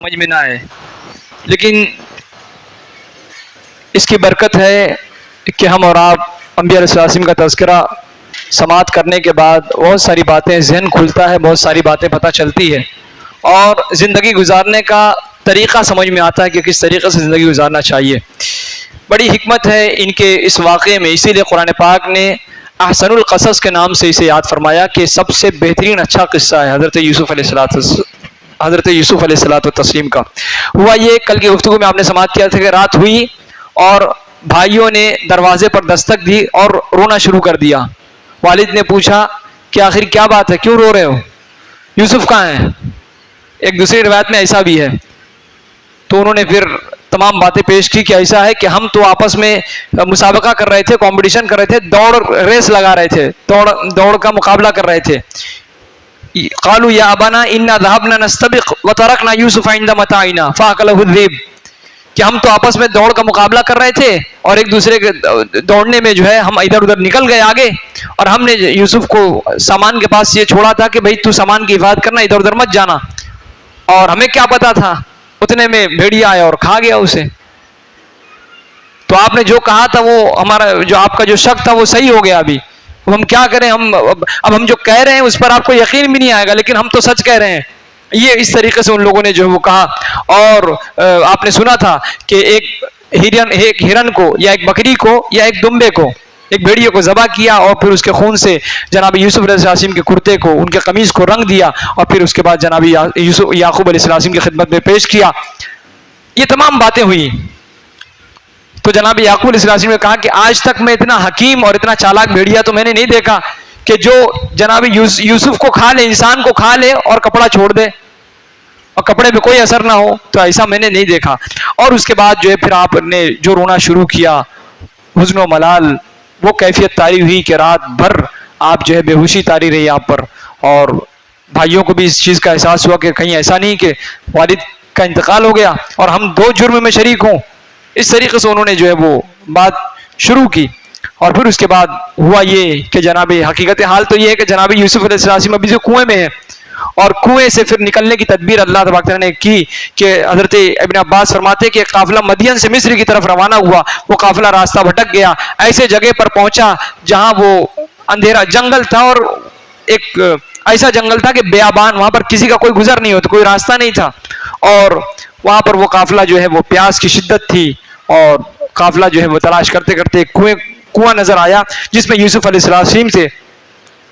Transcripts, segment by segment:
سمجھ میں نہ آئے، لیکن اس کی برکت ہے کہ ہم اور آپ انبیاء علیہ السلام کا تذکرہ سماعت کرنے کے بعد بہت ساری باتیں ذہن کھلتا ہے، بہت ساری باتیں پتہ چلتی ہے اور زندگی گزارنے کا طریقہ سمجھ میں آتا ہے کہ کس طریقے سے زندگی گزارنا چاہیے۔ بڑی حکمت ہے ان کے اس واقعے میں، اسی لیے قرآن پاک نے احسن القصص کے نام سے اسے یاد فرمایا کہ سب سے بہترین اچھا قصہ ہے حضرت یوسف علیہ السلام کا۔ ہوا یہ، کل کی گفتگو میں آپ نے سماعت کیا تھا کہ رات ہوئی اور بھائیوں نے دروازے پر دستک دی اور رونا شروع کر دیا۔ والد نے پوچھا کہ آخر کیا بات ہے، کیوں رو رہے ہو، یوسف کہاں ہیں؟ ایک دوسری روایت میں ایسا بھی ہے۔ تو انہوں نے پھر تمام باتیں پیش کی کہ ایسا ہے کہ ہم تو آپس میں مسابقہ کر رہے تھے، کمپٹیشن کر رہے تھے، ریس لگا رہے تھے، دوڑ کا مقابلہ کر رہے تھے۔ قالوا یا ابانا انا ذهبنا نستبق وتركنا يوسف عند متاعنا فاكله الذئب، کہ ہم تو آپس میں دوڑ کا مقابلہ کر رہے تھے اور ایک دوسرے کے دوڑنے میں جو ہے ہم ادھر ادھر نکل گئے آگے، اور ہم نے یوسف کو سامان کے پاس یہ چھوڑا تھا کہ بھئی تو سامان کی حفاظت کرنا، ادھر ادھر مت جانا، اور ہمیں کیا پتا تھا، اتنے میں بھیڑیا آیا اور کھا گیا اسے۔ تو آپ نے جو کہا تھا وہ ہمارا، جو آپ کا جو شک تھا وہ صحیح ہو گیا۔ ابھی ہم کیا کریں، اب ہم جو کہہ رہے ہیں اس پر آپ کو یقین بھی نہیں آئے گا، لیکن ہم تو سچ کہہ رہے ہیں۔ یہ اس طریقے سے ان لوگوں نے جو وہ کہا، اور آپ نے سنا تھا کہ ایک ہرن کو یا ایک بکری کو یا ایک دمبے کو، ایک بھیڑیے کو ذبح کیا اور پھر اس کے خون سے جناب یوسف علیہ السلام کے کرتے کو، ان کے قمیص کو رنگ دیا، اور پھر اس کے بعد جناب یعقوب علیہ السلام کی خدمت میں پیش کیا۔ یہ تمام باتیں ہوئی تو جناب یعقوب علیہ السلام نے کہا کہ آج تک میں اتنا حکیم اور اتنا چالاک بھیڑیا تو میں نے نہیں دیکھا کہ جو جناب یوسف کو کھا لے، انسان کو کھا لے اور کپڑا چھوڑ دے اور کپڑے پہ کوئی اثر نہ ہو، تو ایسا میں نے نہیں دیکھا۔ اور اس کے بعد جو ہے پھر آپ نے جو رونا شروع کیا، حزن و ملال، وہ کیفیت طاری ہوئی کہ رات بھر آپ جو ہے بے ہوشی طاری رہی آپ پر، اور بھائیوں کو بھی اس چیز کا احساس ہوا کہ کہیں ایسا نہیں کہ والد کا انتقال ہو گیا اور ہم دو جرم میں شریک ہوں۔ اس طریقے سے انہوں نے جو ہے وہ بات شروع کی، اور پھر اس کے بعد ہوا یہ کہ جناب حقیقت حال تو یہ ہے کہ جناب یوسف علیہ السلام ابھی جو کنویں میں ہے، اور کنویں سے پھر نکلنے کی تدبیر اللہ تبارک تعالیٰ نے کی کہ حضرت ابن عباس فرماتے کہ قافلہ مدین سے مصر کی طرف روانہ ہوا، وہ قافلہ راستہ بھٹک گیا، ایسے جگہ پر پہنچا جہاں وہ اندھیرا جنگل تھا، اور ایک ایسا جنگل تھا کہ بیابان، وہاں پر کسی کا کوئی گزر نہیں ہوتا، کوئی راستہ نہیں تھا، اور وہاں پر وہ قافلہ جو ہے وہ پیاس کی شدت تھی، اور قافلہ جو ہے وہ تلاش کرتے کرتے کنواں نظر آیا جس میں یوسف علیہ السلام تھے۔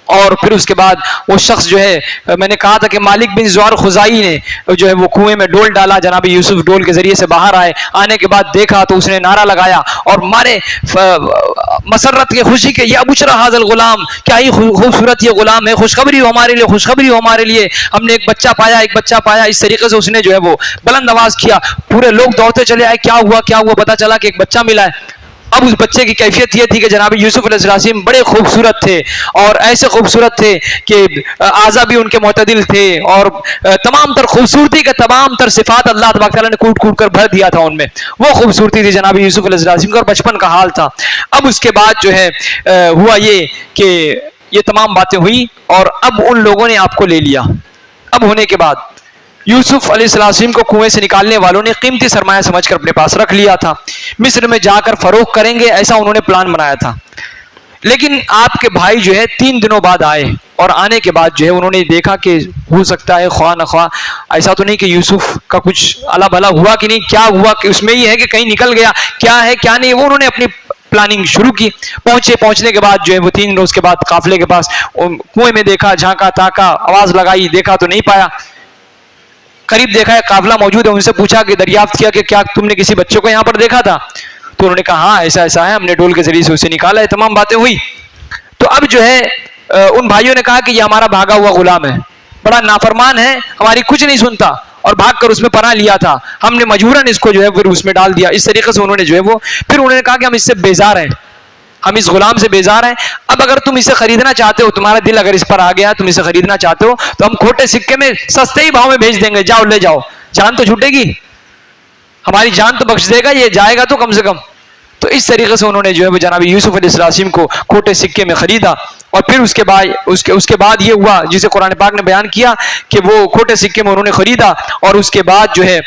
اور پھر اس کے بعد وہ شخص جو ہے، میں نے کہا تھا کہ مالک بن زوار خزائی نے جو ہے وہ کنویں میں ڈول ڈالا، جناب یوسف ڈول کے ذریعے سے باہر آئے، آنے کے بعد دیکھا تو اس نے نعرہ لگایا اور مارے مسرت کی خوشی کے، یا بشرا ھذا الغلام، کیا ہی خوبصورت یہ غلام ہے، خوشخبری ہو ہمارے لیے، خوشخبری ہو ہمارے لیے، ہم نے ایک بچہ پایا، ایک بچہ پایا۔ اس طریقے سے اس نے جو ہے وہ بلند آواز کیا، پورے لوگ دوڑتے چلے آئے، کیا ہوا کیا ہوا، پتہ چلا کہ ایک بچہ ملا ہے۔ اب اس بچے کی کیفیت یہ تھی کہ جناب یوسف علیہ السلام بڑے خوبصورت تھے، اور ایسے خوبصورت تھے کہ اعضاء بھی ان کے معتدل تھے، اور تمام تر خوبصورتی کے تمام تر صفات اللہ تبارک تعالیٰ نے کوٹ کوٹ کر بھر دیا تھا ان میں، وہ خوبصورتی تھی جناب یوسف علیہ السلام کا، اور بچپن کا حال تھا۔ اب اس کے بعد جو ہے ہوا یہ کہ یہ تمام باتیں ہوئی، اور اب ان لوگوں نے آپ کو لے لیا۔ اب ہونے کے بعد یوسف علیہ السلام کو کنویں سے نکالنے والوں نے قیمتی سرمایہ سمجھ کر اپنے پاس رکھ لیا تھا، مصر میں جا کر فروخت کریں گے، ایسا انہوں نے پلان بنایا تھا۔ لیکن آپ کے بھائی جو ہے 3 دنوں بعد آئے، اور آنے کے بعد جو ہے انہوں نے دیکھا کہ ہو سکتا ہے خواہ نخواہ ایسا تو نہیں کہ یوسف کا کچھ الا بھلا ہوا کہ نہیں، کیا ہوا کہ اس میں یہ ہے کہ کہیں نکل گیا، کیا ہے کیا نہیں، وہ انہوں نے اپنی پلاننگ شروع کی۔ پہنچنے کے بعد جو ہے وہ 3 روز کے بعد قافلے کے پاس کنویں میں دیکھا، جھانکا تاکا، آواز لگائی، دیکھا تو نہیں پایا، قریب دیکھا ہے قافلہ موجود ہے، ان سے پوچھا کہ دریافت کیا کہ کیا تم نے کسی بچے کو یہاں پر دیکھا تھا؟ تو انہوں نے کہا ہاں ایسا ایسا ہے، ہم نے ڈول کے ذریعے سے اسے نکالا ہے، تمام باتیں ہوئی۔ تو اب جو ہے ان بھائیوں نے کہا کہ یہ ہمارا بھاگا ہوا غلام ہے، بڑا نافرمان ہے، ہماری کچھ نہیں سنتا، اور بھاگ کر اس میں پناہ لیا تھا، ہم نے مجبوراً اس کو جو ہے پھر اس میں ڈال دیا۔ اس طریقے سے انہوں نے جو ہے وہ پھر انہوں نے کہا کہ ہم اس سے بیزار ہیں، ہم اس غلام سے بیزار ہیں، اب اگر تم اسے خریدنا چاہتے ہو، تمہارا دل اگر اس پر آ گیا، تم اسے خریدنا چاہتے ہو تو ہم کھوٹے سکے میں سستے ہی بھاؤ میں بھیج دیں گے، جاؤ لے جاؤ، جان تو چھوٹے گی، ہماری جان تو بخش دے گا، یہ جائے گا تو کم سے کم۔ تو اس طریقے سے انہوں نے جو ہے وہ جناب یوسف علیہ السلام کو کھوٹے سکے میں خریدا، اور پھر اس کے بعد یہ ہوا جسے قرآن پاک نے بیان کیا کہ وہ کھوٹے سکے میں انہوں نے خریدا، اور اس کے بعد جو ہے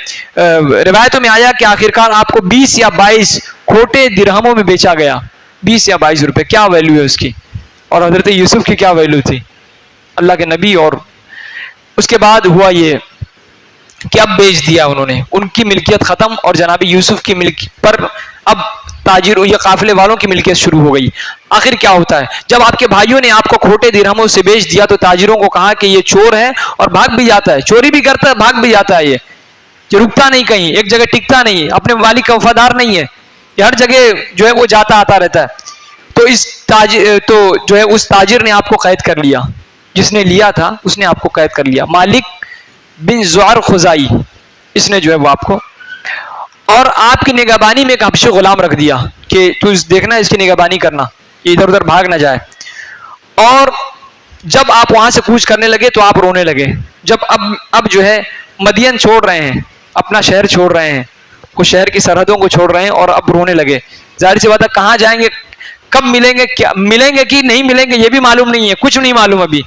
روایتوں میں آیا کہ آخرکار آپ کو 20 یا 22 کھوٹے درہموں میں بیچا گیا، 20 یا 22 روپے، کیا ویلیو ہے اس کی، اور حضرت یوسف کی کیا ویلیو تھی، اللہ کے نبی۔ اور اس کے بعد ہوا یہ کہ اب بیچ دیا انہوں نے، ان کی ملکیت ختم، اور جناب یوسف کی ملکیت پر اب تاجر یا قافلے والوں کی ملکیت شروع ہو گئی۔ آخر کیا ہوتا ہے، جب آپ کے بھائیوں نے آپ کو کھوٹے درہموں سے بیچ دیا تو تاجروں کو کہا کہ یہ چور ہے، اور بھاگ بھی جاتا ہے، چوری بھی کرتا ہے، بھاگ بھی جاتا ہے، یہ رکتا نہیں کہیں، ایک جگہ ٹکتا نہیں، اپنے مالک کا وفادار نہیں ہے، یہ ہر جگہ جو ہے وہ جاتا آتا رہتا ہے۔ تو جو ہے اس تاجر نے آپ کو قید کر لیا، جس نے لیا تھا اس نے آپ کو قید کر لیا، مالک بن زعر خزائی، اس نے جو ہے وہ آپ کو، اور آپ کی نگہبانی میں ایک حبشی غلام رکھ دیا کہ تو دیکھنا اس کی نگہبانی کرنا، یہ ادھر ادھر بھاگ نہ جائے۔ اور جب آپ وہاں سے کوچ کرنے لگے تو آپ رونے لگے، جب اب جو ہے مدین چھوڑ رہے ہیں، اپنا شہر چھوڑ رہے ہیں، وہ شہر کی سرحدوں کو چھوڑ رہے ہیں، اور اب رونے لگے۔ ظاہر سی بات ہے کہاں جائیں گے، کب ملیں گے، کیا ملیں گے کہ نہیں ملیں گے یہ بھی معلوم نہیں ہے، کچھ نہیں معلوم، ابھی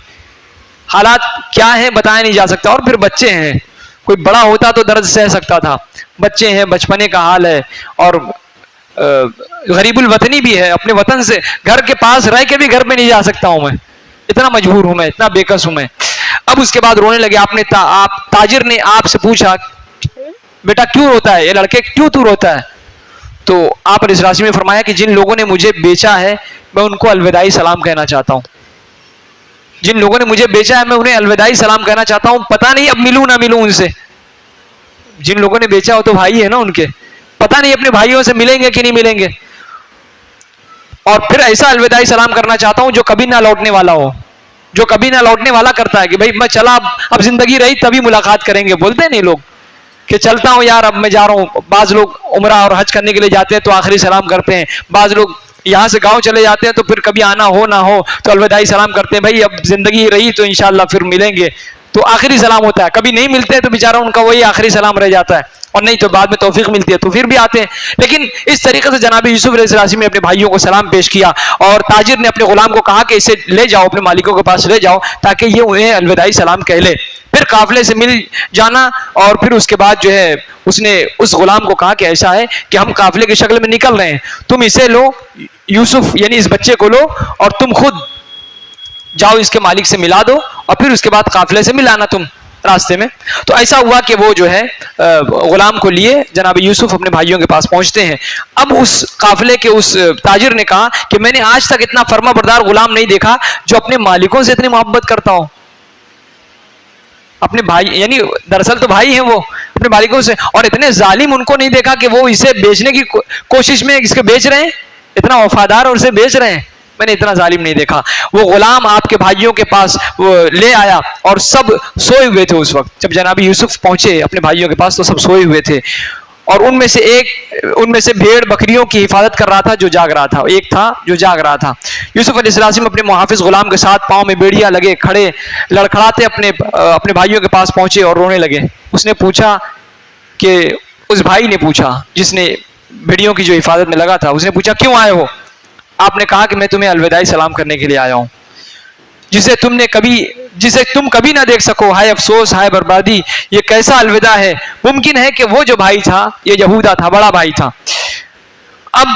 حالات کیا ہیں بتایا نہیں جا سکتا، اور پھر بچے ہیں، کوئی بڑا ہوتا تو درد سہ سکتا تھا، بچے ہیں، بچپنے کا حال ہے، اور غریب الوطنی بھی ہے، اپنے وطن سے گھر کے پاس رہ کے بھی گھر پہ نہیں جا سکتا ہوں میں، اتنا مجبور ہوں میں، اتنا بےکس ہوں میں۔ اب اس کے بعد رونے لگے، تاجر نے آپ سے پوچھا بیٹا کیوں روتا ہے، یہ لڑکے کیوں تو روتا ہے؟ تو آپ علیہ السلام نے فرمایا کہ جن لوگوں نے مجھے بیچا ہے میں ان کو الوداعی سلام کہنا چاہتا ہوں، جن لوگوں نے مجھے بیچا ہے میں انہیں الوداعی سلام کہنا چاہتا ہوں، پتہ نہیں اب ملوں نہ ملوں ان سے، جن لوگوں نے بیچا ہو تو بھائی ہے نا ان کے، پتہ نہیں اپنے بھائیوں سے ملیں گے کہ نہیں ملیں گے، اور پھر ایسا الوداعی سلام کرنا چاہتا ہوں جو کبھی نہ لوٹنے والا ہو، جو کبھی نہ لوٹنے والا کرتا ہے کہ بھائی میں چلا، اب زندگی رہی تبھی ملاقات کریں گے، بولتے ہیں نہیں لوگ کہ چلتا ہوں یار اب میں جا رہا ہوں، بعض لوگ عمرہ اور حج کرنے کے لیے جاتے ہیں تو آخری سلام کرتے ہیں، بعض لوگ یہاں سے گاؤں چلے جاتے ہیں تو پھر کبھی آنا ہو نہ ہو تو الوداعی سلام کرتے ہیں، بھائی اب زندگی رہی تو انشاءاللہ پھر ملیں گے، تو آخری سلام ہوتا ہے، کبھی نہیں ملتے تو بیچارہ ان کا وہی آخری سلام رہ جاتا ہے، اور نہیں تو بعد میں توفیق ملتی ہے تو پھر بھی آتے ہیں۔ لیکن اس طریقے سے جناب یوسف علیہ السلام نے اپنے بھائیوں کو سلام پیش کیا، اور تاجر نے اپنے غلام کو کہا کہ اسے لے جاؤ، اپنے مالکوں کے پاس لے جاؤ تاکہ یہ انہیں الوداعی سلام کہہ لے، پھر قافلے سے مل جانا، اور پھر اس کے بعد جو ہے اس نے اس غلام کو کہا کہ ایسا ہے کہ ہم قافلے کی شکل میں نکل رہے ہیں، تم اسے لو، یوسف یعنی اس بچے کو لو، اور تم خود جاؤ اس کے مالک سے ملا دو، اور پھر اس کے بعد قافلے سے ملانا تم راستے میں۔ تو ایسا ہوا کہ وہ جو ہے غلام کو لیے جناب یوسف اپنے بھائیوں کے پاس پہنچتے ہیں۔ اب اس قافلے کے اس تاجر نے کہا کہ میں نے آج تک اتنا فرما بردار غلام نہیں دیکھا جو اپنے مالکوں سے اتنی محبت کرتا ہو، اپنے بھائی یعنی دراصل تو بھائی ہیں وہ اپنے مالکوں سے، اور اتنے ظالم ان کو نہیں دیکھا کہ وہ اسے بیچنے کی کوشش میں اس کے بیچ رہے ہیں، اتنا وفادار اور اسے بیچ رہے ہیں، میں نے اتنا ظالم نہیں دیکھا۔ وہ غلام آپ کے بھائیوں کے پاس لے آیا، اور سب سوئے ہوئے تھے اس وقت، جب جناب یوسف پہنچے اپنے بھائیوں کے پاس تو سب سوئے ہوئے تھے، اور ان میں سے بھیڑ بکریوں کی حفاظت کر رہا تھا جو جاگ رہا تھا، ایک تھا جو جاگ رہا تھا۔ یوسف علیہ السلام اپنے محافظ غلام کے ساتھ پاؤں میں بیڑیاں لگے کھڑے لڑکھڑاتے اپنے بھائیوں کے پاس پہنچے اور رونے لگے۔ اس نے پوچھا کہ اس بھائی نے پوچھا جس نے بیڑیوں کی جو حفاظت میں لگا تھا، اس نے پوچھا کیوں آئے ہو؟ آپ نے کہا کہ میں تمہیں الوداعی سلام کرنے کے لیے آیا ہوں، جسے تم کبھی نہ دیکھ سکو، ہائے افسوس، ہائے بربادی، یہ کیسا الوداع ہے، ممکن ہے کہ وہ جو بھائی تھا یہ یہودا تھا، بڑا بھائی تھا۔ اب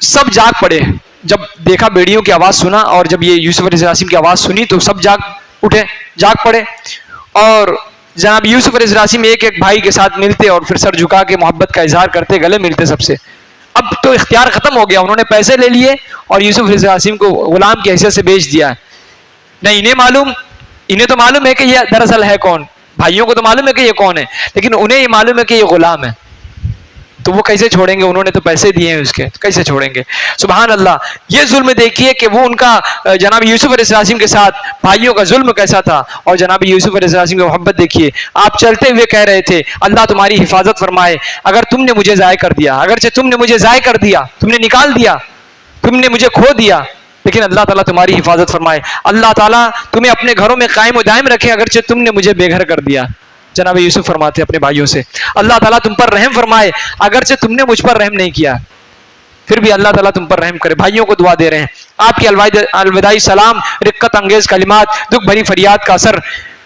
سب جاگ پڑے، جب دیکھا بیڑیوں کی آواز سنا، اور جب یہ یوسف علیہ السلام کی آواز سنی تو سب جاگ پڑے، اور جناب یوسف علیہ السلام ایک ایک بھائی کے ساتھ ملتے اور پھر سر جھکا کے محبت کا اظہار کرتے، گلے ملتے سب سے۔ اب تو اختیار ختم ہو گیا، انہوں نے پیسے لے لیے اور یوسف علیہ السلام کو غلام کی حیثیت سے بیچ دیا ہے۔ نہیں انہیں تو معلوم ہے کہ یہ دراصل ہے کون، بھائیوں کو تو معلوم ہے کہ یہ کون ہے، لیکن انہیں یہ معلوم ہے کہ یہ غلام ہے، تو وہ کیسے چھوڑیں گے؟ انہوں نے تو پیسے دیے ہیں اس کے، کیسے چھوڑیں گے؟ سبحان اللہ، یہ ظلم دیکھیے کہ وہ ان کا جناب یوسف علیہ السلام کے ساتھ بھائیوں کا ظلم کیسا تھا، اور جناب یوسف علیہ السلام کی محبت دیکھیے۔ آپ چلتے ہوئے کہہ رہے تھے اللہ تمہاری حفاظت فرمائے، اگر تم نے مجھے ضائع کر دیا، اگرچہ تم نے مجھے ضائع کر دیا، تم نے نکال دیا، تم نے مجھے کھو دیا، لیکن اللہ تعالیٰ تمہاری حفاظت فرمائے، اللہ تعالیٰ تمہیں اپنے گھروں میں قائم و دائم رکھے، اگرچہ تم نے مجھے بے گھر کر دیا۔ جناب یوسف فرماتے اپنے بھائیوں سے اللہ تعالیٰ تم پر رحم فرمائے، اگرچہ تم نے مجھ پر رحم نہیں کیا۔ پھر بھی اللہ تعالیٰ تم پر رحم کرے. بھائیوں کو دعا دے رہے ہیں. آپ کی الوداعی سلام، رقت انگیز کلمات، دکھ بھری فریاد کا اثر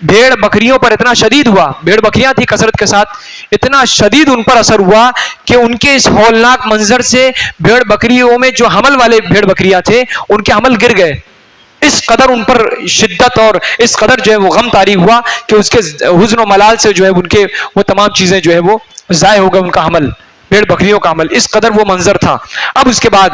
بھیڑ بکریوں پر اتنا شدید ہوا، بھیڑ بکریاں تھی کثرت کے ساتھ، اتنا شدید ان پر اثر ہوا کہ ان کے اس ہولناک منظر سے بھیڑ بکریوں میں جو حمل والے بھیڑ بکریاں تھے ان کے حمل گر گئے. اس قدر ان پر شدت اور اس قدر جو ہے وہ غم طاری ہوا کہ اس کے حزن و ملال سے جو ہے ان کے وہ تمام چیزیں جو ہے وہ ضائع ہو گئے، ان کا حمل، بھیڑ بکریوں کا حمل. اس قدر وہ منظر تھا. اب اس کے بعد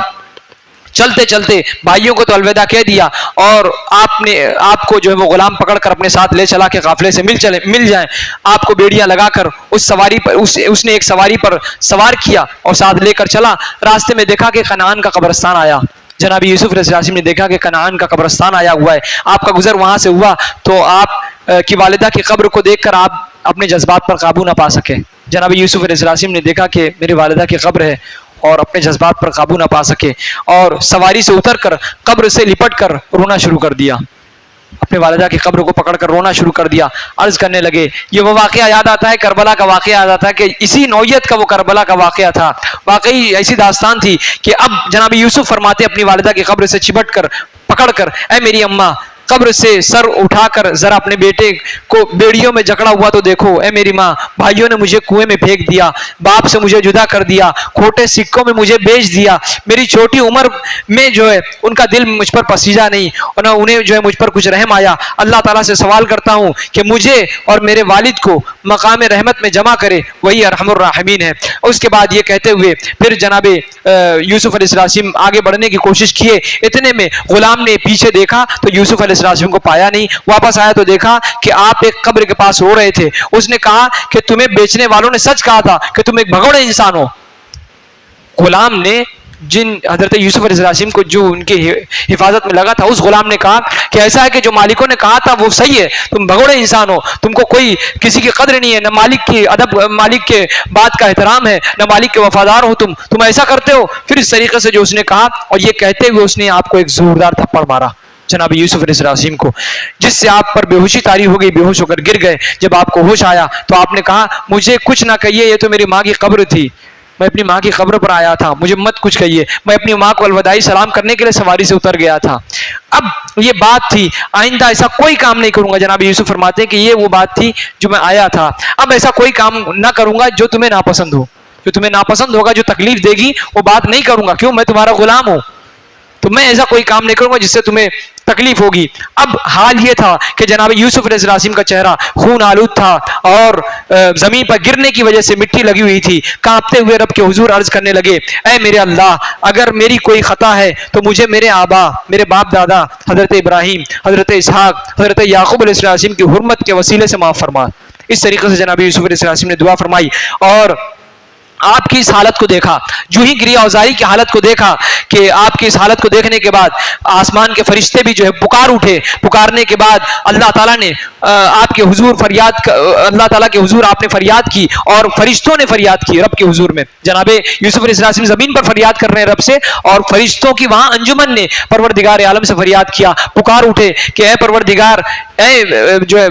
چلتے چلتے بھائیوں کو تو الوداع کہہ دیا، اور آپ کو جو ہے وہ غلام پکڑ کر اپنے ساتھ لے چلا کہ قافلے سے مل جائیں. آپ کو بیڑیاں لگا کر اس نے ایک سواری پر سوار کیا اور ساتھ لے کر چلا. راستے میں دیکھا کہ کنعان کا قبرستان آیا. جناب یوسف علیہ السلام نے دیکھا کہ کنعان کا قبرستان آیا ہوا ہے. آپ کا گزر وہاں سے ہوا تو آپ کی والدہ کی قبر کو دیکھ کر آپ اپنے جذبات پر قابو نہ پا سکے. جناب یوسف علیہ السلام نے دیکھا کہ میری والدہ کی قبر ہے اور اپنے جذبات پر قابو نہ پا سکے، اور سواری سے اتر کر قبر سے لپٹ کر رونا شروع کر دیا. اپنے والدہ کی قبر کو پکڑ کر رونا شروع کر دیا. عرض کرنے لگے، یہ وہ واقعہ یاد آتا ہے، کربلا کا واقعہ یاد آتا ہے کہ اسی نوعیت کا وہ کربلا کا واقعہ تھا. واقعی ایسی داستان تھی کہ اب جناب یوسف فرماتے اپنی والدہ کی قبر سے چپٹ کر پکڑ کر، اے میری اماں، قبر سے سر اٹھا کر ذرا اپنے بیٹے کو بیڑیوں میں جکڑا ہوا تو دیکھو. اے میری ماں، بھائیوں نے مجھے کنویں میں پھینک دیا، باپ سے مجھے جدا کر دیا، کھوٹے سکوں میں مجھے بیچ دیا. میری چھوٹی عمر میں جو ہے ان کا دل مجھ پر پسیجا نہیں، انہیں جو ہے مجھ پر کچھ رحم آیا. اللہ تعالیٰ سے سوال کرتا ہوں کہ مجھے اور میرے والد کو مقام رحمت میں جمع کرے، وہی ارحم الراحمین ہے. اس کے بعد یہ کہتے ہوئے پھر جناب یوسف علیہ السلام آگے بڑھنے کی کوشش کیے. اتنے میں غلام نے پیچھے دیکھا تو یوسف علیہ السلام کو پایا نہیں. واپس آیا تو دیکھا کہ آپ ایک قبر کے پاس رو رہے تھے. اس نے کہا کہ تمہیں بیچنے والوں نے سچ کہا تھا کہ تم ایک بھگوڑے انسان ہو. غلام نے جن حضرت یوسف علیہ السلام کو جو ان کی حفاظت میں لگا تھا، اس غلام نے کہا کہ ایسا ہے کہ جو مالکوں نے کہا تھا وہ صحیح ہے، تم بھگوڑے انسان ہو، تم کو کوئی کسی کی قدر نہیں ہے، نہ مالک کی ادب، مالک کے بات کا احترام ہے، نہ مالک کے وفادار ہو، تم ایسا کرتے ہو. پھر اس طریقے سے جو اس نے کہا، اور یہ کہتے ہوئے اس نے آپ کو ایک زوردار تھپڑ مارا جناب یوسف علیہ السلام کو، جس سے آپ پر بے ہوشی طاری ہو گئی، بے ہوش ہو کر گر گئے. جب آپ کو ہوش آیا تو آپ نے کہا مجھے کچھ نہ کہیے، یہ تو میری ماں کی قبر تھی، میں اپنی ماں کی قبر پر آیا تھا، مجھے مت کچھ کہیے، میں اپنی ماں کو الوداعی سلام کرنے کے لیے سواری سے اتر گیا تھا. اب یہ بات تھی، آئندہ ایسا کوئی کام نہیں کروں گا. جناب یوسف فرماتے ہیں کہ یہ وہ بات تھی جو میں آیا تھا، اب ایسا کوئی کام نہ کروں گا جو تمہیں ناپسند ہو، جو تمہیں ناپسند ہوگا، جو تکلیف دے گی وہ بات نہیں کروں گا. کیوں؟ میں تمہارا غلام ہوں، تو میں ایسا کوئی کام نہیں کروں گا جس سے تمہیں تکلیف ہوگی. اب حال یہ تھا کہ جناب یوسف علیہ السلام کا چہرہ خون آلود تھا اور زمین پر گرنے کی وجہ سے مٹی لگی ہوئی تھی. کانپتے ہوئے رب کے حضور عرض کرنے لگے، اے میرے اللہ، اگر میری کوئی خطا ہے تو مجھے میرے آبا، میرے باپ دادا حضرت ابراہیم، حضرت اسحاق، حضرت یعقوب علیہ السلام کی حرمت کے وسیلے سے معاف فرما. اس طریقے سے جناب یوسف علیہ السلام نے دعا فرمائی، اور آپ کی اس حالت کو دیکھا، جو ہی گریہ اوزاری کی حالت کو دیکھا کہ آپ کی اس حالت کو دیکھنے کے بعد آسمان کے فرشتے بھی جو ہے پکار اٹھے. پکارنے کے بعد اللہ تعالیٰ نے آپ کے حضور اللہ تعالیٰ کے حضور آپ نے فریاد کی، اور فرشتوں نے فریاد کی رب کے حضور میں. جناب یوسف علیہ السلام زمین پر فریاد کر رہے ہیں رب سے، اور فرشتوں کی وہاں انجمن نے پروردگار عالم سے فریاد کیا، پکار اٹھے کہ اے پروردگار، اے جو ہے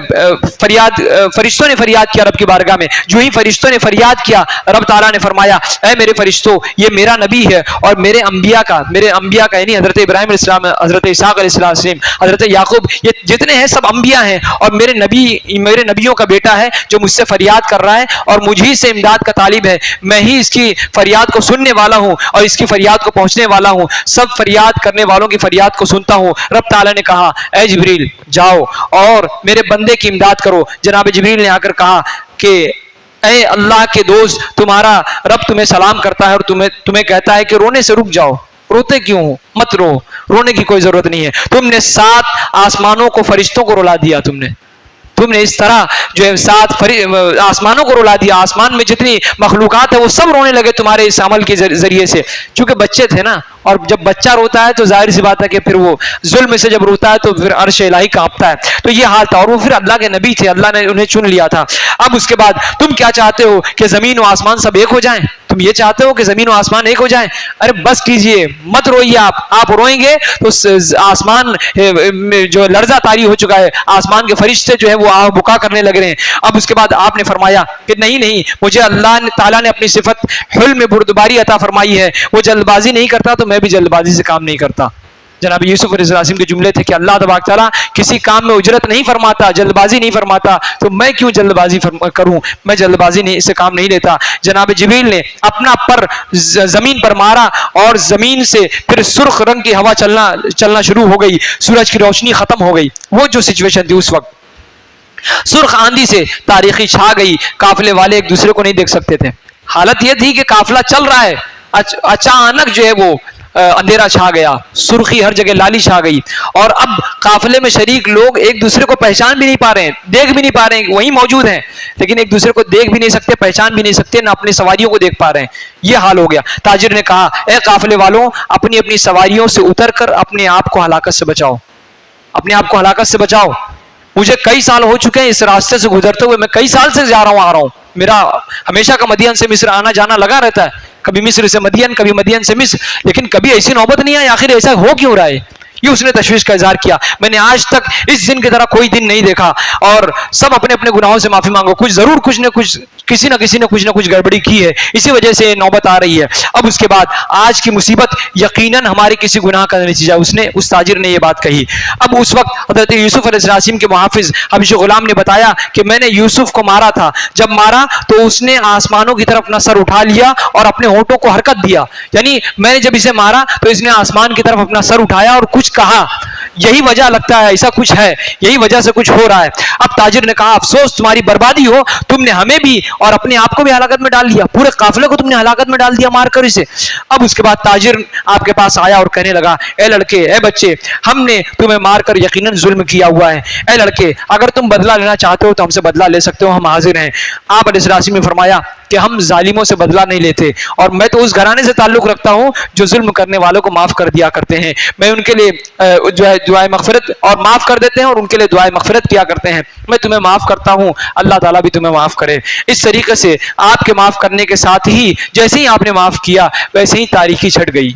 فرشتوں نے فریاد کیا رب کی بارگاہ میں. جو ہی فرشتوں نے فریاد کیا، رب تعالیٰ نے فرمایا، اے میرے فرشتوں، یہ میرا نبی ہے اور میرے انبیاء کا یعنی حضرت ابراہیم علیہ السلام، حضرت اسحاق علیہ السلام، حضرت یعقوب، یہ جتنے ہیں سب انبیاء ہیں، اور میرے نبیوں کا بیٹا ہے جو مجھ سے فریاد کر رہا ہے اور مجھ ہی سے امداد کا طالب ہے. میں ہی اس کی فریاد کو سننے والا ہوں اور اس کی فریاد کو پہنچنے والا ہوں، سب فریاد کرنے والوں کی فریاد کو سنتا ہوں. رب تعالیٰ نے کہا، اے جبریل جاؤ اور میرے بندے کی امداد کرو. جناب جبریل نے آ کر کہا کہ اے اللہ کے دوست، تمہارا رب تمہیں سلام کرتا ہے اور تمہیں کہتا ہے کہ رونے سے رک جاؤ. روتے کیوں ہو؟ مت رو، رونے کی کوئی ضرورت نہیں ہے. تم نے 7 آسمانوں کو فرشتوں کو رلا دیا. تم نے اس طرح جو ہے 7 آسمانوں کو رلا دیا. آسمان میں جتنی مخلوقات ہے وہ سب رونے لگے تمہارے اس عمل کے ذریعے سے. چونکہ بچے تھے نا، اور جب بچہ روتا ہے تو ظاہر سی بات ہے کہ پھر وہ ظلم سے جب روتا ہے تو پھر عرش الہی کانپتا ہے. تو یہ حال تھا، اور وہ پھر اللہ کے نبی تھے، اللہ نے انہیں چن لیا تھا. اب اس کے بعد تم کیا چاہتے ہو کہ زمین و آسمان سب ایک ہو جائیں؟ تم یہ چاہتے ہو کہ زمین و آسمان ایک ہو جائیں؟ ارے بس کیجئے، مت روئیے، آپ روئیں گے تو آسمان جو لرزہ طاری ہو چکا ہے، آسمان کے فرشتے جو ہے وہ آہ بکا کرنے لگ رہے ہیں۔ اب اس کے بعد آپ نے فرمایا کہ نہیں، مجھے اللہ تعالیٰ نے اپنی صفت حلم بردباری عطا فرمائی ہے، وہ جلد بازی نہیں کرتا تو میں بھی جلد بازی سے کام نہیں کرتا۔ جناب یوسف علیہ السلام کے جملے تھے کہ اللہ تبارک تعالیٰ کسی کام میں اجرت نہیں فرماتا، جلد بازی نہیں فرماتا، تو میں کیوں جلد بازی کروں، میں جلد بازی سے کام نہیں لیتا۔ جناب جبریل نے اپنا پر زمین پر مارا اور زمین سے پھر سرخ رنگ کی ہوا چلنا شروع ہو گئی، سورج کی روشنی ختم ہو گئی۔ وہ جو سچویشن تھی اس وقت، سرخ آندھی سے تاریخی چھا گئی، قافلے والے ایک دوسرے کو نہیں دیکھ سکتے تھے۔ حالت یہ تھی کہ قافلہ چل رہا ہے، اچانک جو ہے وہ اندھیرا چھا گیا، سرخی ہر جگہ لالی چھا گئی، اور اب قافلے میں شریک لوگ ایک دوسرے کو پہچان بھی نہیں پا رہے ہیں، دیکھ بھی نہیں پا رہے ہیں، وہیں موجود ہیں لیکن ایک دوسرے کو دیکھ بھی نہیں سکتے، پہچان بھی نہیں سکتے، نہ اپنی سواریوں کو دیکھ پا رہے ہیں۔ یہ حال ہو گیا۔ تاجر نے کہا اے قافلے والوں، اپنی اپنی سواریوں سے اتر کر اپنے آپ کو ہلاکت سے بچاؤ، اپنے آپ کو ہلاکت سے بچاؤ۔ مجھے کئی سال ہو چکے ہیں اس راستے سے گزرتے ہوئے، میں کئی سال سے جا رہا ہوں، آ رہا ہوں، میرا ہمیشہ کا مدین سے مصر آنا جانا لگا رہتا ہے، کبھی مصر سے مدین، کبھی مدین سے مصر، لیکن کبھی ایسی نوبت نہیں آئی، آخر ایسا ہو کیوں رہا ہے؟ یہ اس نے تشویش کا اظہار کیا، میں نے آج تک اس دن کی طرح کوئی دن نہیں دیکھا، اور سب اپنے اپنے گناہوں سے معافی مانگو، کچھ ضرور کچھ نہ کچھ کسی نہ کسی نے کچھ نہ کچھ گڑبڑی کی ہے، اسی وجہ سے نوبت آ رہی ہے۔ اب اس کے بعد آج کی مصیبت یقیناً ہمارے کسی گناہ کا نتیجہ، اس تاجر نے یہ بات کہی۔ اب اس وقت حضرت یوسف علیہ السلام کے محافظ حبشی غلام نے بتایا کہ میں نے یوسف کو مارا تھا، جب مارا تو اس نے آسمانوں کی طرف اپنا سر اٹھا لیا اور اپنے ہونٹوں کو حرکت دیا، یعنی میں نے جب اسے مارا تو اس نے آسمان کی طرف اپنا سر اٹھایا اور کچھ کہا، یہی وجہ لگتا ہے، ایسا کچھ ہے، یہی وجہ سے کچھ ہو رہا ہے۔ اب تاجر نے کہا افسوس تمہاری بربادی ہو، تم نے ہمیں بھی اور اپنے آپ کو بھی ہلاکت میں ڈال دیا، پورے قافلے کو تم نے ہلاکت میں ڈال دیا مار کر اسے۔ اب اس کے بعد تاجر آپ کے پاس آیا اور کہنے لگا اے لڑکے، اے بچے، ہم نے تمہیں مار کر یقیناً ظلم کیا ہوا ہے، اے لڑکے اگر تم بدلہ لینا چاہتے ہو تو ہم سے بدلہ لے سکتے ہو، ہم حاضر ہیں۔ آپ علیہ السلام نے فرمایا کہ ہم ظالموں سے بدلہ نہیں لیتے، اور میں تو اس گھرانے سے تعلق رکھتا ہوں جو ظلم کرنے والوں کو معاف کر دیا کرتے ہیں، میں ان کے لیے جو ہے دعائے مغفرت اور معاف کر دیتے ہیں، اور ان کے لیے دعائے مغفرت کیا کرتے ہیں، میں تمہیں معاف کرتا ہوں، اللہ تعالیٰ بھی تمہیں معاف کرے۔ اس طریقے سے آپ کے معاف کرنے کے ساتھ ہی جیسے ہی آپ نے معاف کیا ویسے ہی تاریکی چھٹ گئی،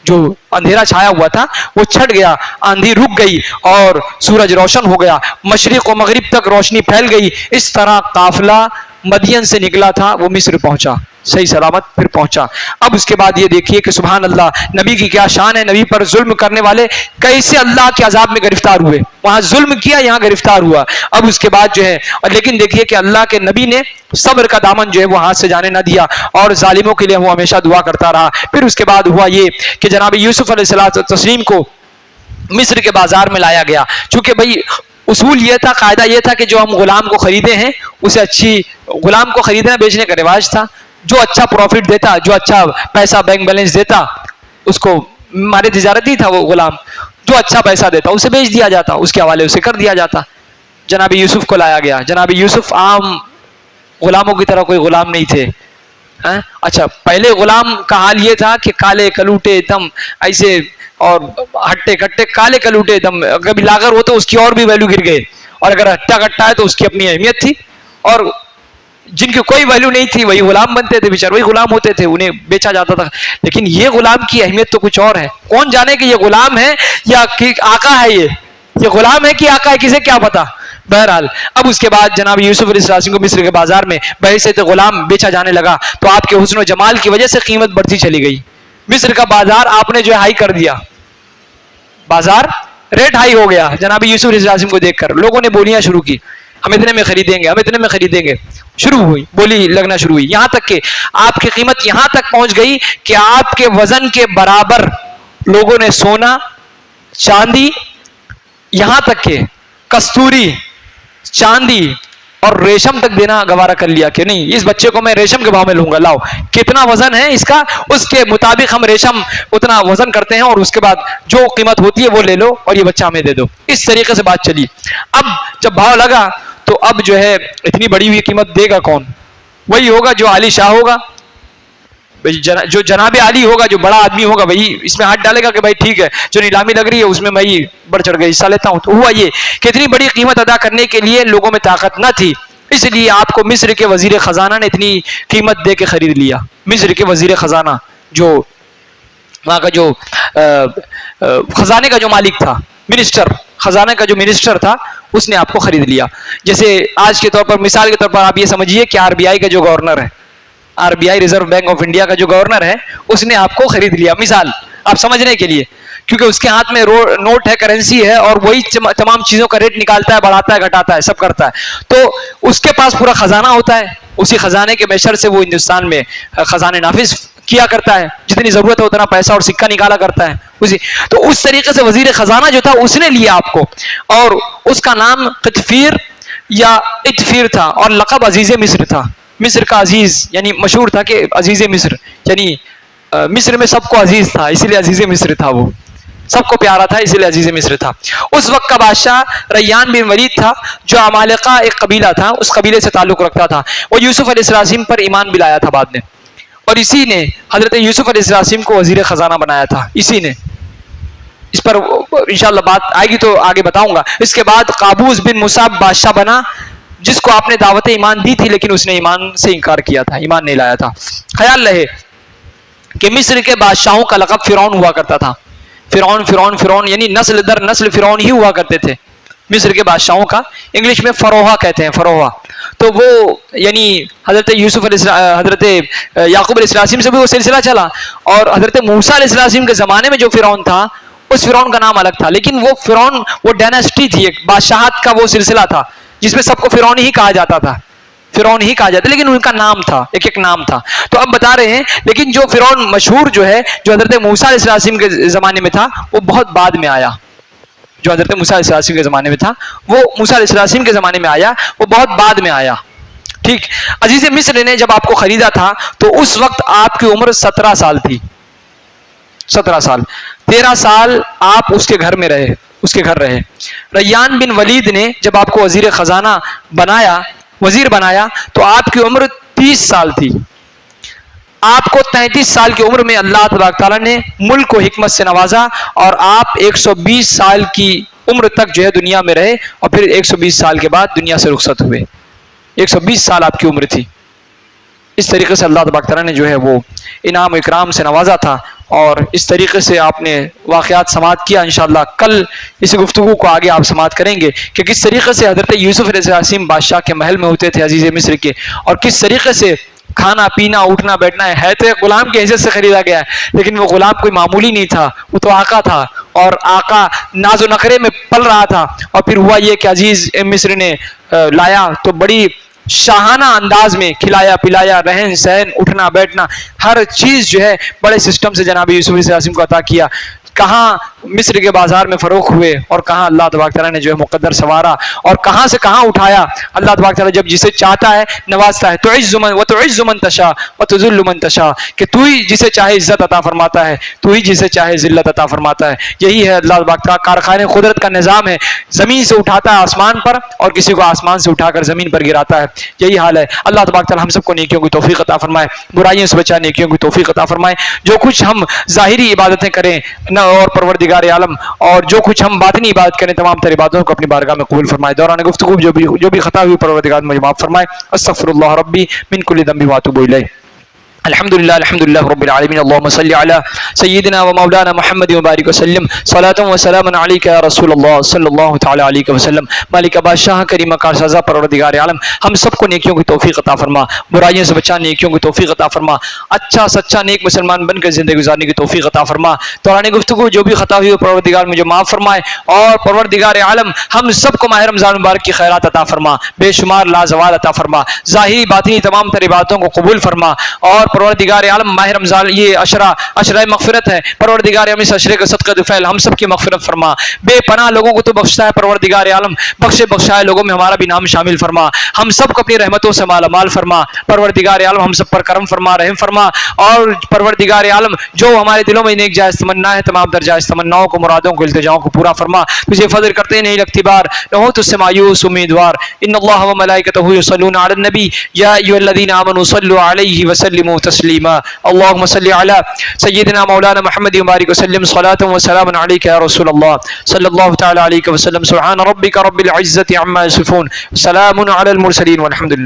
جو اندھیرا چھایا ہوا تھا وہ چھٹ گیا، آندھی رک گئی اور سورج روشن ہو گیا، مشرق و مغرب تک روشنی پھیل گئی۔ اس طرح قافلہ مدین سے نکلا تھا وہ مصر پہنچا، صحیح سلامت پھر پہنچا۔ اب اس کے بعد یہ دیکھیے کہ سبحان اللہ، نبی کی کیا شان ہے، نبی پر ظلم کرنے والے کیسے اللہ کے عذاب میں گرفتار ہوئے، وہاں ظلم کیا یہاں گرفتار ہوا۔ اب اس کے بعد جو ہے لیکن دیکھیے کہ اللہ کے نبی نے صبر کا دامن جو ہے وہ ہاتھ سے جانے نہ دیا، اور ظالموں کے لیے وہ ہمیشہ دعا کرتا رہا۔ پھر اس کے بعد ہوا یہ کہ جناب یوسف علیہ السلام کو مصر کے بازار میں لایا گیا، چونکہ بھائی اصول یہ تھا، قاعدہ یہ تھا کہ جو ہم غلام کو خریدے ہیں اسے اچھی، غلام کو خریدنا بیچنے کا رواج تھا، جو اچھا پروفٹ دیتا، جو اچھا پیسہ بینک بیلنس دیتا، اس کو ہمارے تجارتی تھا وہ غلام، جو اچھا پیسہ دیتا اسے بیچ دیا جاتا، اس کے حوالے اسے کر دیا جاتا۔ جناب یوسف کو لایا گیا، جناب یوسف عام غلاموں کی طرح کوئی غلام نہیں تھے۔ اچھا، پہلے غلام کا حال یہ تھا کہ کالے کلوٹے دم ایسے اور ہٹے کٹے، کالے کلوٹے دم، کبھی لاغر ہو تو اس کی اور بھی ویلو گر گئے، اور اگر ہٹا کٹا ہے تو اس کی اپنی اہمیت تھی، اور جن کی کوئی ویلو نہیں تھی وہی غلام بنتے تھے، بیچارے وہی غلام ہوتے تھے، انہیں بیچا جاتا تھا۔ لیکن یہ غلام کی اہمیت تو کچھ اور ہے، کون جانے کہ یہ غلام ہے یا آقا ہے، یہ غلام ہے کہ آقا ہے، کسے کیا پتا۔ بہرحال اب اس کے بعد جناب یوسف علیہ السلام کو مصر کے بازار میں بحیثیت غلام بیچا جانے لگا، تو آپ کے حسن و جمال کی وجہ سے قیمت بڑھتی چلی گئی۔ مصر کا بازار آپ نے جو ہائی کر دیا، بازار ریٹ ہائی ہو گیا جناب یوسف علیہ السلام کو دیکھ کر، لوگوں نے بولیاں شروع کی، ہم اتنے میں خریدیں گے، ہم اتنے میں خریدیں گے، شروع ہوئی بولی لگنا شروع ہوئی، یہاں تک کہ آپ کی قیمت یہاں تک پہنچ گئی کہ آپ کے وزن کے برابر لوگوں نے سونا، چاندی، یہاں تک کہ کستوری، چاندی اور ریشم تک دینا گوارا کر لیا کہ نہیں، اس بچے کو میں ریشم کے بھاؤ میں لوں گا، لاؤ کتنا وزن ہے اس کا، اس کے مطابق ہم ریشم اتنا وزن کرتے ہیں، اور اس کے بعد جو قیمت ہوتی ہے وہ لے لو اور یہ بچہ ہمیں دے دو۔ اس طریقے سے بات چلی۔ اب جب بھاؤ لگا تو اب جو ہے اتنی بڑی ہوئی قیمت دے گا کون؟ وہی ہوگا جو علی شاہ ہوگا، جو جناب علی ہوگا، جو بڑا آدمی ہوگا، وہی اس میں ہاتھ ڈالے گا کہ بھائی ٹھیک ہے جو نیلامی لگ رہی ہے اس میں میں بڑھ چڑھ گئی حصہ لیتا ہوں۔ تو ہوا یہ کہ اتنی بڑی قیمت ادا کرنے کے لیے لوگوں میں طاقت نہ تھی، اس لیے آپ کو مصر کے وزیر خزانہ نے اتنی قیمت دے کے خرید لیا. مصر کے وزیر خزانہ جو وہاں کا جو خزانے کا جو مالک تھا، منسٹر، خزانے کا جو منسٹر تھا، اس نے آپ کو خرید لیا. جیسے آج کے طور پر مثال کے طور پر آپ یہ سمجھیے کہ آر بی آئی کا جو گورنر ہے، R B I reserve bank of India کا جو گورنر ہے، اس نے آپ کو خرید لیا. مثال آپ سمجھنے کے لیے، کیونکہ اس کے ہاتھ میں نوٹ ہے، کرنسی ہے، اور وہی تمام چیزوں کا ریٹ نکالتا ہے، بڑھاتا ہے، گھٹاتا ہے، سب کرتا ہے. تو اس کے پاس پورا خزانہ ہوتا ہے، اسی خزانے کے میسر سے وہ ہندوستان میں خزانے نافذ کیا کرتا ہے، جتنی ضرورت ہے اتنا پیسہ اور سکہ نکالا کرتا ہے اسی. تو اس طریقے سے وزیر خزانہ جو تھا اس نے لیا آپ کو، اور اس کا نام قطفیر یا اطفیر تھا، اور لقب عزیز مصر تھا. مصر کا عزیز یعنی مشہور تھا کہ عزیز مصر، یعنی مصر میں سب کو عزیز تھا، اسی لیے عزیز مصر تھا، وہ سب کو پیارا تھا، اسی لیے عزیز مصر تھا. اس وقت کا بادشاہ ریان بن ولید تھا، جو عمالقہ ایک قبیلہ تھا، اس قبیلے سے تعلق رکھتا تھا. وہ یوسف علیہ السلام پر ایمان بھی لایا تھا بعد میں، اور اسی نے حضرت یوسف علیہ السلام کو وزیر خزانہ بنایا تھا. اسی نے، اس پر انشاءاللہ بات آئے گی تو آگے بتاؤں گا. اس کے بعد قابوس بن مصعب بادشاہ بنا، جس کو آپ نے دعوت ایمان دی تھی، لیکن اس نے ایمان سے انکار کیا تھا، ایمان نہیں لایا تھا. خیال رہے کہ مصر کے بادشاہوں کا لقب فرعون ہوا کرتا تھا. فرعون فرعون فرعون یعنی نسل در نسل فرعون ہی ہوا کرتے تھے مصر کے بادشاہوں کا. انگلش میں فروہا کہتے ہیں، فروہا. تو وہ یعنی حضرت یوسف علیہ حضرت یعقوب علیہ السلام سے بھی وہ سلسلہ چلا، اور حضرت موسیٰ علیہ السلام کے زمانے میں جو فرعون تھا، اس فرعون کا نام الگ تھا، لیکن وہ فرعون وہ ڈائناسٹی تھی، ایک بادشاہت کا وہ سلسلہ تھا جس میں سب کو فرعون ہی کہا جاتا تھا، فرعون ہی کہا جاتا، لیکن ان کا نام تھا، ایک ایک نام تھا. تو اب بتا رہے ہیں، لیکن جو فرعون مشہور جو ہے، جو حضرت موسیٰ علیہ السلام کے زمانے میں تھا، وہ بہت بعد میں آیا. جو حضرت موسیٰ علیہ السلام کے زمانے میں تھا، وہ موسیٰ علیہ السلام کے زمانے میں آیا، وہ بہت بعد میں آیا. ٹھیک. عزیز مصر نے جب آپ کو خریدا تھا تو اس وقت آپ کی عمر 17 سال تھی. 17 سال، 13 سال آپ اس کے گھر میں رہے، اس کے گھر رہے. ریان بن ولید نے جب آپ کو وزیر خزانہ بنایا، وزیر بنایا، تو آپ کی عمر 30 سال تھی. آپ کو 33 سال کی عمر میں اللہ تبارک تعالیٰ نے ملک کو حکمت سے نوازا، اور آپ 120 سال کی عمر تک جو ہے دنیا میں رہے، اور پھر 120 سال کے بعد دنیا سے رخصت ہوئے. 120 سال آپ کی عمر تھی. اس طریقے سے اللہ تبارک تعالیٰ نے جو ہے وہ انعام و اکرام سے نوازا تھا، اور اس طریقے سے آپ نے واقعات سماعت کیا. انشاءاللہ کل اس گفتگو کو آگے آپ سماعت کریں گے کہ کس طریقے سے حضرت یوسف علیہ السلام بادشاہ کے محل میں ہوتے تھے عزیز مصر کے، اور کس طریقے سے کھانا پینا اٹھنا بیٹھنا ہے تو غلام کی حیثیت سے خریدا گیا ہے، لیکن وہ غلام کوئی معمولی نہیں تھا، وہ تو آقا تھا، اور آقا ناز و نخرے میں پل رہا تھا. اور پھر ہوا یہ کہ عزیز مصر نے لایا تو بڑی شاہانہ انداز میں کھلایا پلایا، رہن سہن اٹھنا بیٹھنا ہر چیز جو ہے بڑے سسٹم سے جناب یوسف علیہ السلام کو عطا کیا. کہاں مصر کے بازار میں فروخت ہوئے، اور کہاں اللہ تبارک تعالیٰ نے جو ہے مقدر سوارا، اور کہاں سے کہاں اٹھایا. اللہ تبارک تعالیٰ جب جسے چاہتا ہے نوازتا ہے. تعز من وتعز من تشاء وتذل من تشاء، کہ تو ہی جسے چاہے عزت عطا فرماتا ہے، تو ہی جسے چاہے ذلت عطا فرماتا ہے. یہی ہے اللہ تبارک تعالیٰ کارخانے قدرت کا نظام ہے. زمین سے اٹھاتا ہے آسمان پر، اور کسی کو آسمان سے اٹھا کر زمین پر گراتا ہے. یہی حال ہے. اللہ تبارک تعالیٰ ہم سب کو نیکیوں کی توفیق عطا فرمائے، برائیوں سے بچائے، نیکیوں کی توفیق عطا فرمائے. جو کچھ ہم ظاہری عبادتیں کریں نہ، اور پروردگار عالم، اور جو کچھ ہم باطنی عبادت کریں، تمام تر عبادتوں کو اپنی بارگاہ میں قبول فرمائے. دوران گفتگو جو بھی خطا ہوئی پروردگار مجھے معاف فرمائے. استغفر اللہ ربی من کل ذنب واتوب الیہ. الحمدللہ رب العالمین. اللهم صل علی سیدنا و مولانا محمد وبارک وسلم. صلاۃ و سلام علیک یا رسول اللہ صلی اللہ تعالی علیہ وسلم. مالک بادشاہ کریم کارسازا پروردگار عالم، ہم سب کو نیکیوں کی توفیق عطا فرما، برائیوں سے بچا، نیکیوں کی توفیق عطا فرما. اچھا سچا نیک مسلمان بن کر زندگی گزارنے کی توفیق عطا فرما. دوران گفتگو جو بھی خطا ہوئی پروردگار مجھے معاف فرمائے، اور پروردگار عالم ہم سب کو ماہ رمضان مبارک کی خیرات عطا فرما، بے شمار لازوال عطا فرما، ظاہری باطنی تمام تر عبادتوں کو قبول فرما. اور پروردگار عالم ماہ رمضان یہ عشرہ مغفرت ہے، پروردگار عالم اس عشرے کا صدقہ دفعل ہم سب کی مغفرت فرما. بے پناہ لوگوں کو تو بخشتا ہے پروردگار عالم، بخشائے لوگوں میں ہمارا بھی نام شامل فرما. ہم سب کو اپنی رحمتوں سے مالا مال فرما. پروردگار عالم ہم سب پر کرم فرما، رحم فرما. اور پروردگار عالم جو ہمارے دلوں میں نیک جائز تمنا ہے، تمام در جائز تمناؤں کو، مرادوں کو، التجاؤں کو پورا فرما. تجھے فضل کرتے نہیں لگتی بار، نہ ہو تجھ سے مایوس امیدوار. ان اللہ و ملائکتہ یصلون علی النبی یا ایھا الذین آمنوا صلوا علیہ وسلموا تسلیما اللهم صل على سيدنا مولانا محمد وبارك وسلم صلاة وسلام عليك يا رسول الله صلى الله تعالى عليك وسلم سبحان ربك رب العزة عما يصفون سلام على المرسلين والحمد لله